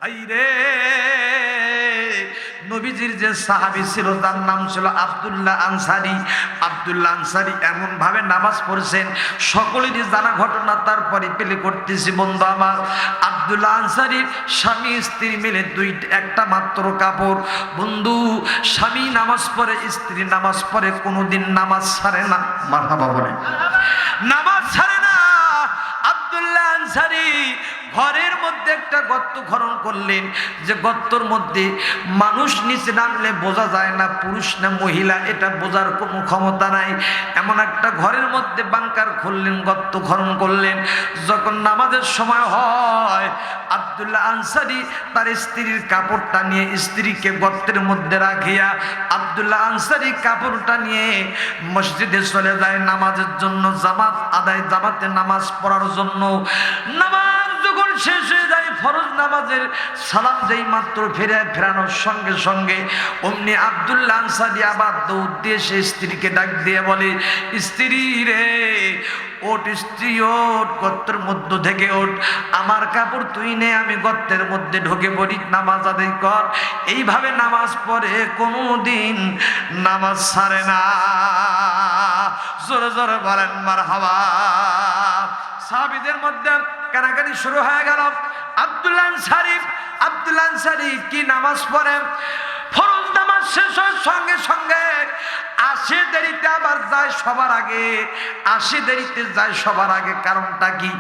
আইরে নবীজির যে সাহাবী ছিল তার নাম ছিল আব্দুল্লাহ আনসারী। আব্দুল্লাহ আনসারী এমন ভাবে নামাজ পড়ছেন, সকলেরই জানা ঘটনা, তারপরে পেলে করতেছি বন্ধু আমার। আব্দুল্লাহ আনসারীর স্বামী স্ত্রী মিলে একটা মাত্র কাপড়। বন্ধু, স্বামী নামাজ পড়ে, স্ত্রী নামাজ পড়ে, কোনোদিন নামাজ ছাড়ে না। মারহাবা বলে, নামাজ ছাড়ে না। আব্দুল্লাহ আনসারী ঘরের মধ্যে একটা গর্ত খনন করলেন, যে গর্তর মধ্যে মানুষ নিচে নামলে বোঝা যায় না পুরুষ না মহিলা, এটা বোঝার কোনো ক্ষমতা নাই। এমন একটা ঘরের মধ্যে বাংকার খুললেন, গর্ত খনন করলেন। যখন নামাজের সময় হয়, আব্দুল্লাহ আনসারী তার স্ত্রীর কাপড়টা নিয়ে স্ত্রীকে গর্তের মধ্যে রাখিয়া আব্দুল্লাহ আনসারী কাপড়টা নিয়ে মসজিদে চলে যায় নামাজের জন্য, জামাতে নামাজ পড়ার জন্য। নামাজ যখন শেষ হয়ে যায়, ফরজ নামাজের সালাম যেই মাত্র ফেরানোর সঙ্গে সঙ্গে অমনি আব্দুল্লাহ আনসারী আবার দৌড় দিয়ে সে স্ত্রীকে ডাক দিয়ে বলে, স্ত্রী রে ওঠ, স্ত্রী ওঠ, গর্তের মধ্য থেকে ওঠ, আমার কাপড় তুই নে, আমি গর্তের মধ্যে ঢুকে পড়ি, নামাজ আদায় কর। এইভাবে নামাজ পড়ে কোনোদিন নামাজ ছাড়ে না। জোরে জোরে বলেন মারহাবা। সাহাবীদের মধ্যে কানাকানি শুরু হয়ে গেল। আব্দুল্লাহ আনসারী কি নামাজ পড়ে? ফরজ নামাজ শেষ হওয়ার সঙ্গে সঙ্গে আসে দেরিতে, আবার যায় সবার আগে, আসে দেরিতে যায় সবার আগে। কারণটা কি?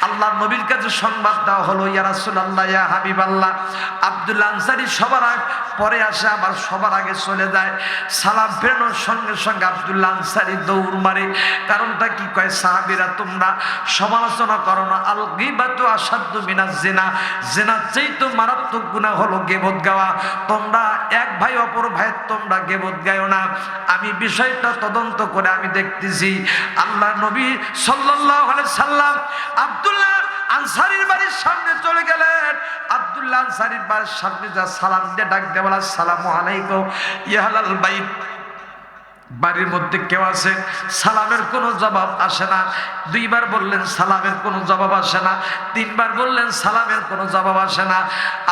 আল্লাহ নবীর কাছে সংবাদ দেওয়া হলো, ইয়া রাসূলুল্লাহ, ইয়া হাবিবাল্লাহ, আব্দুল্লাহ আনসারী সবার আগে পরে আসে, আবার সবার আগে চলে যায়। সালাম ফেরানোর সঙ্গে সঙ্গে আব্দুল্লাহ আনসারী দৌড় মারে। কারণটা কি? কয়, সাহাবীরা তোমরা সমালোচনা করো না, আল গীবাতু আসাদ্দু মিনাজ জিনা, জিনার চাইতে মারাত্মক গুনাহ হলো গীবত গাওয়া। তোমরা এক ভাই অপর ভাই তোমরা গীবত গায়ো না। আমি বিষয়টা তদন্ত করে আমি দেখতেছি, আল্লাহ নবী সাল্লাল্লাহু আলাইহি সাল্লাম আব্দুল্লাহ আনসারীর বাড়ির সামনে চলে গেলেন। আব্দুল্লাহ আনসারীর বাড়ির সামনে যা সালাম দিয়ে ডাক দিয়ে বলা, আসসালামু আলাইকুম ইয়া আহলাল বাইত। বাড়ির মধ্যে কেউ আছে? সালামের কোনো জবাব আসে না। দুইবার বললেন, সালামের কোনো জবাব আসে না। তিনবার বললেন, সালামের কোনো জবাব আসে না।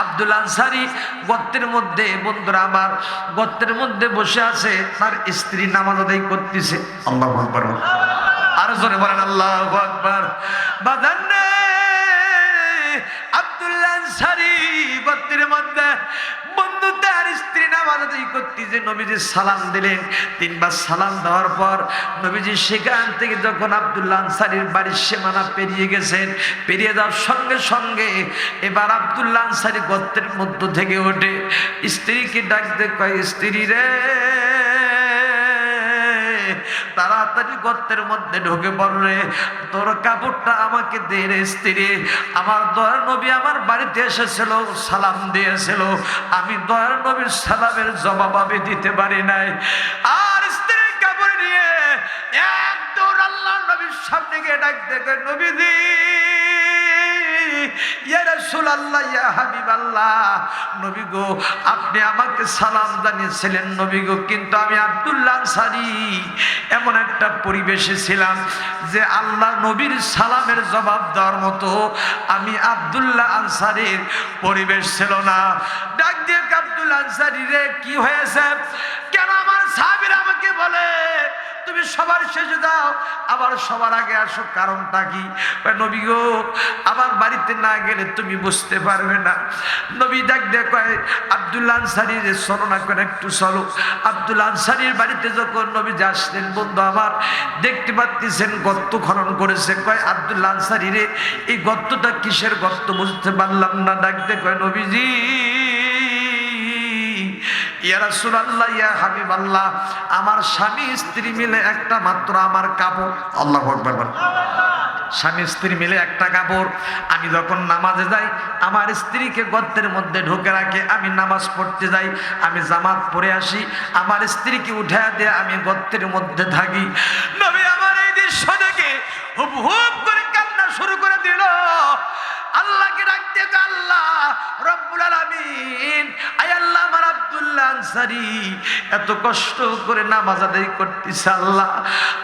আব্দুল্লাহ আনসারী গর্তের মধ্যে, বন্ধুরা আমার, গর্তের মধ্যে বসে আছে, তার স্ত্রী নামাজ আদায় করতেছে। আল্লাহু আকবার, আর জোরে বলেন আল্লাহু আকবার। বাজান্নে আব্দুল্লাহ আনসারী গর্তের মধ্যে, বন্ধু তার স্ত্রী নামাজ আদায় করতেছে। নবীজি সালাম দিলেন। তিনবার সালাম দেওয়ার পর নবীজি সেখান থেকে যখন আব্দুল্লাহ আনসারীর বাড়ির সীমানা পেরিয়ে গেছেন, পেরিয়ে যাওয়ার সঙ্গে সঙ্গে এবার আব্দুল্লাহ আনসারী গর্তের মধ্য থেকে ওঠে, স্ত্রীকে ডাক দিয়ে কয়, স্ত্রী রে তাড়াতাড়ি গর্তের মধ্যে ঢুকে পড়লে, তোর কাপড়টা আমাকে দে রে স্ত্রী। আমার দয়ার নবী আমার বাড়িতে এসেছিল, সালাম দিয়েছিল, আমি দয়ার নবীর সালামের জবাব আমি দিতে পারি নাই। আর স্ত্রীর কাপড় নিয়ে এক দৌড় আল্লাহর নবীর সামনে গিয়ে ডাক দেখে, নবীজি, ইয়া রাসূলুল্লাহ, ইয়া হাবিবাল্লাহ, নবী গো, আপনি আমাকে সালাম জানিয়েছিলেন নবী গো, কিন্তু আমি আব্দুল্লাহ আনসারী এমন একটা পরিবেশে ছিলাম যে আল্লাহ নবীর সালামের জবাব দেওয়ার মতো আমি আব্দুল্লাহ আনসারীর পরিবেশ ছিল না। ডাক দিয়ে আব্দুল্লাহ আনসারী রে, কি হয়েছে? কেন আমার সাহাবীরা আমাকে বলে তুমি সবার শেষে যাও, আবার সবার আগে আসো, কারণটা কি? নবী গো, আমার বাড়িতে না গেলে তুমি বুঝতে পারবে না। নবী ডাক দিয়ে কয়, আব্দুল্লাহ আনসারী রে, চলো না করে একটু চলো। আব্দুল্লাহ আনসারীর বাড়িতে যখন নবী আসলেন, বন্ধু আমার, দেখতে পাচ্ছেন গর্ত খনন করেছে। কয়, আব্দুল্লাহ আনসারী রে, এই গর্তটা কিসের গর্ত বুঝতে পারলাম না। ডাক দিয়ে কয়, নবীজি, ইয়া রাসূলুল্লাহ, ইয়া হাবিবাল্লাহ, আমার স্বামী স্ত্রী মিলে একটা মাত্র আমার কাপড়। আল্লাহু আকবার। স্বামী স্ত্রী মিলে একটা কাপড়। আমি যখন নামাজে যাই, আমার স্ত্রীকে গর্তের মধ্যে ঢুকে রাখে, আমি নামাজ পড়তে যাই, আমি জামাত পড়ে আসি, আমার স্ত্রীকে উঠে দিয়ে আমি গর্তের মধ্যে থাকি। নবী আমার এই দৃশ্য দেখে হুব হুব করে কান্না শুরু করে দিল। আল্লাহকে ডাকতে, আল্লাহ রব্বুল আলামিন, আয় আল্লাহ, আমার আব্দুল্লাহ আনসারী এত কষ্ট করে নামাজ আদায় করতেছে। আল্লাহ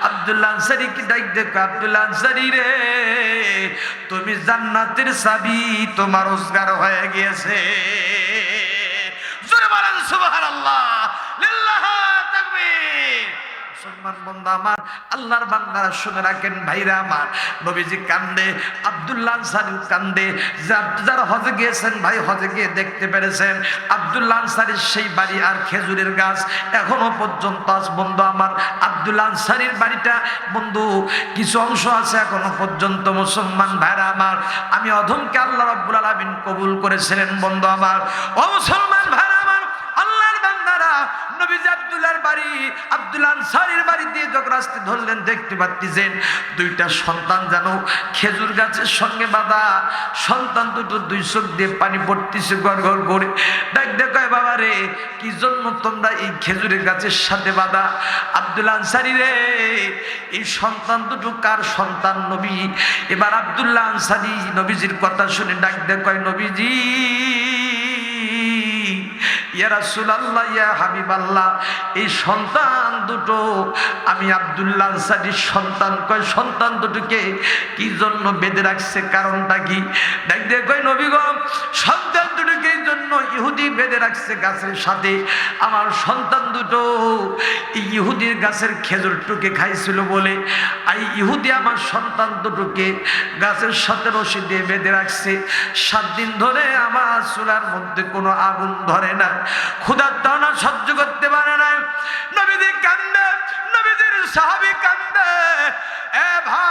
আব্দুল্লাহ আনসারী কি ডাক দেখো, আব্দুল্লাহ আনসারী রে, তুমি জান্নাতের চাবি তোমার রোজগার হয়ে গিয়েছে। জোরে বলেন সুবহানাল্লাহ, লিল্লাহি তাকবীর। মুসলমান বন্ধু আমার, আল্লাহর বান্দারা শুনে রাখেন ভাইরা আমার, নবীজি কান্দে, আব্দুল্লাহ আনসারী কান্দে। যারা হজে গিয়েছেন ভাই, হজে গিয়ে দেখতে পেরেছেন আব্দুল্লাহ আনসারীর সেই বাড়ি আর খেজুরের গাছ এখনো পর্যন্ত আছে। বন্ধু আমার, আব্দুল্লাহ আনসারীর বাড়িটা বন্ধু কিছু অংশ আছে এখনো পর্যন্ত। মুসলমান ভাইরা আমার, আমি অধমকে আল্লাহ রাব্বুল আলামিন কবুল করেছিলেন। বন্ধু আমার, ও মুসলমান ভাইরা আমার, আল্লাহর বান্দারা নবীজি আব্দুল্লাহর বাড়ি, আব্দুল্লাহ আনসারীর বাড়ি দিয়ে যখন আসতে ধরলেন, দেখতে পাচ্ছেন দুইটা সন্তান যেন খেজুর গাছের সঙ্গে বাঁধা। সন্তান দুটো দুই চোখ দিয়ে পানি পড়তেছে গড় গড় করে। ডাক দেখায়, বাবা রে, কি জন্য তোমরা এই খেজুরের গাছের সাথে বাঁধা? আব্দুল্লাহ আনসারী রে, এই সন্তান দুটো কার সন্তান? নবী। এবার আব্দুল্লাহ আনসারী নবীজির কথা শুনে ডাক দেখায়, নবীজি, ইয়া রাসূলুল্লাহ, ইয়া হাবিবাল্লাহ, এই সন্তান দুটো আমি আব্দুল্লাহ আনসারীর সন্তান। কয় সন্তান দুটোকে কি জন্য বেঁধে রাখছে, কারণটা কি? দেখ দেখ কয়, নবী গো, সন্তান দুটোকে এই জন্য ইহুদি বেঁধে রাখছে গাছের সাথে। আমার সন্তান দুটো এই ইহুদির গাছের খেজুরটুকে খাইছিল বলে এই ইহুদি আমার সন্তান দুটোকে গাছের সাথে রশি দিয়ে বেঁধে রাখছে। 7 দিন ধরে আমার চুলার মধ্যে কোনো আগুন ধরে না, ক্ষুধার টানা সহ্য করতে পারে না। নবীজি কান্দে, নবীজির সাহাবী কান্দে। এ ভাই,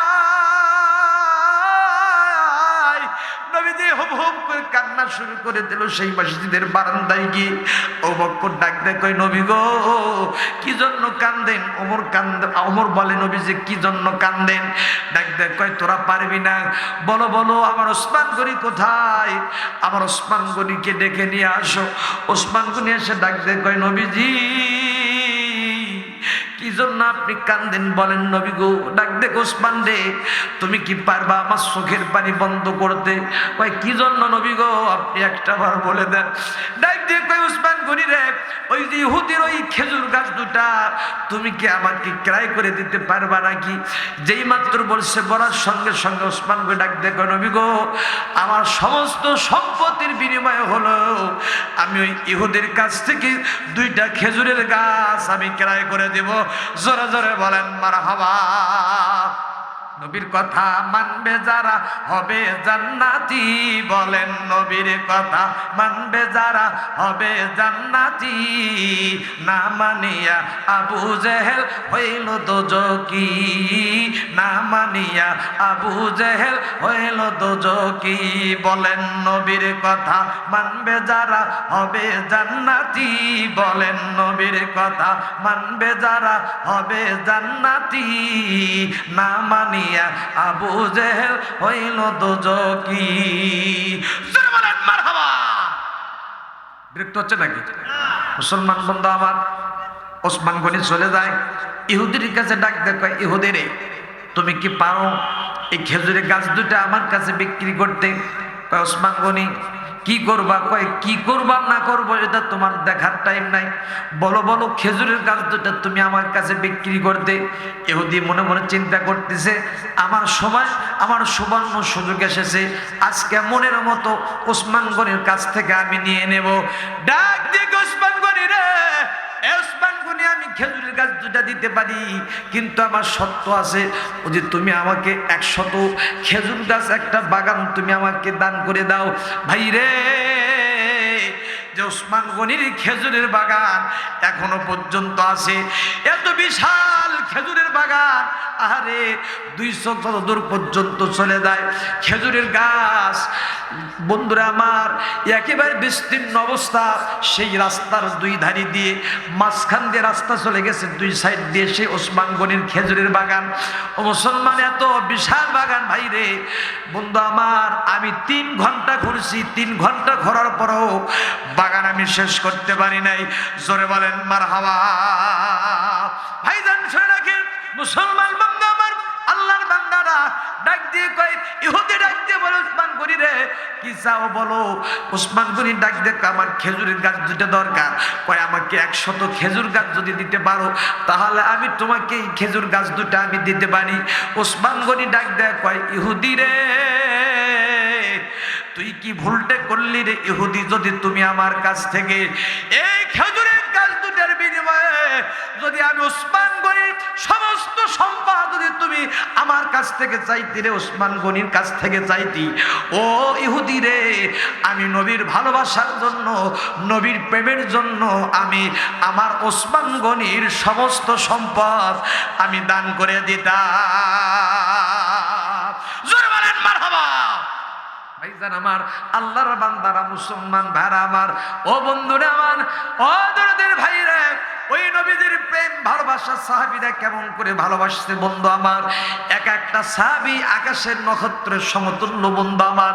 নবীজি হুম হুম করে কান্না শুরু করে দিল সেই মসজিদের বারান্দায় গিয়ে। ও বকর ডাক দেয়, কই নবী গো, কি জন্য কান্দেন? ওমর বলে, নবীজি কি জন্য কান্দেন? ডাক দেয়, কয় তোরা পারবি না, বলো বলো, আমার ওসমান গনি কোথায়? আমার ওসমান গনিকে ডেকে নিয়ে আসো। ওসমান গনি এসে ডাক দেয়, কয় নবীজি, কি জন্য আপনি কান্দেন বলেন নবী গো? ডাক দেখ, ওসমান রে, তুমি কি পারবা আমার চোখের পানি বন্ধ করতে? কয় কি জন্য নবী গো, আপনি একটা বার বলে দেন। ডাক দিয়ে কয়, ওসমান গনি রে, ওই যে ইহুদির ওই খেজুর গাছ দুটা তুমি কি আমাকে ক্রয় করে দিতে পারবা নাকি? যেই মাত্র বলছে, বলার সঙ্গে সঙ্গে ওসমান গনি ডাক দেখ, নবী গো, আমার সমস্ত সম্পত্তির বিনিময়ে হলো আমি ওই ইহুদির কাছ থেকে 2টা খেজুরের গাছ আমি ক্রয় করে দেব। জোরে জোরে বলেন মারহাবা। নবীর কথা মানবে যারা হবে জান্নাতি, বলেন নবীর কথা মানবে যারা হবে জান্নাতি। না মানিয়া আবু জেহেল হইল দোজকি, না মানিয়া আবু জেহেল হইল দোজকি। বলেন নবীর কথা মানবে যারা হবে জান্নাতি, বলেন নবীর কথা মানবে যারা হবে জান্নাতি। না মানিয়া আবু জেহেল হইল দোজকি। বলেন মারহাবা। বিরক্ত হচ্ছে নাকি মুসলমান বন্ধু আমার? ওসমান গনি চলে যায়, ইহুদির কাছে ডাক দেখো, ইহুদি রে, তুমি কি পারো এই খেজুরের গাছ দুটা আমার কাছে বিক্রি করতে? কয় ওসমান গনি, কি করবা? কয় কি করবা না করবো এটা তোমার দেখার টাইম নাই, বলো বলো, খেজুরের গাছ দুটা তুমি আমার কাছে বিক্রি করতে। ইহুদি মনে মনে চিন্তা করতেছে, আমার সময়, আমার সুবর্ণ সুযোগ এসেছে, আজকে মনের মতো ওসমান গনির কাছ থেকে আমি নিয়ে নেব। ডাক দিয়ে ওসমান গনি রে, ওসমান গনি, আমি খেজুরের গাছ দুটা দিতে পারি, কিন্তু আমার শর্ত আছে, ও যে তুমি আমাকে 100 খেজুর গাছ, একটা বাগান তুমি আমাকে দান করে দাও। ভাই রে, যে ওসমান গনির খেজুরের বাগান এখনো পর্যন্ত আছে, এত বিশাল খেজুরের বাগান, আরে 200 দূর পর্যন্ত চলে যায় খেজুরের গাছ। বন্ধুরা আমার, একেবারে বিস্তীর্ণ অবস্থা। সেই রাস্তার 2 ধারি দিয়ে, মাঝখান দিয়ে রাস্তা চলে গেছে, 2 সাইড দিয়ে সেই ওসমান গনির খেজুরের বাগান। ও মুসলমান, এত বিশাল বাগান ভাই রে, বন্ধু আমার, আমি 3 ঘন্টা ঘুরছি, 3 ঘন্টা ঘোরার পরও বাগান আমি শেষ করতে পারি নাই। জোরে বলেন মারহাবা। ভাইজান শুনে রাখেন মুসলমান বন্ধু আমার, আল্লাহর বান্দা না, ডাক দিয়ে কয় ইহুদি ডাক দিয়ে বলে ওসমান গনি রে কি চাও বলো। ওসমান গনি ডাক দিয়ে আমার খেজুরের গাছ দুটো দরকার। কয় আমাকে 100 খেজুর গাছ যদি দিতে পারো তাহলে আমি তোমাকে এই খেজুর গাছ দুটো আমি দিতে পারি। ওসমান গনি ডাক দেয় কয় ইহুদি রে তুই কি ভুলটা করলি রে ইহুদি, যদি তুমি আমার কাছ থেকে এই খেজুরের গাছ দুটার বিনিময়ে যদি আমি ওসমান গনির সমস্ত সম্পদ যদি তুমি আমার কাছ থেকে চাইতি রে, ওসমান গনির কাছ থেকে চাইতি, ও ইহুদি রে আমি নবীর ভালোবাসার জন্য নবীর প্রেমের জন্য আমি আমার ওসমান গনির সমস্ত সম্পদ আমি দান করে দিতাম। জোরে বলেন মারহাবা। ভাইজান আমার, আল্লাহর বান্দারা, মুসলমান ভাইরা আমার, ও বন্ধুরা আমার, ও দরদের ভাইরা, ওই নবীদের প্রেম ভালোবাসা সাহাবীরা কেমন করে ভালোবাসছে বন্ধু আমার। এক একটা সাহাবী আকাশের নক্ষত্রের সমতুল্য বন্ধু আমার।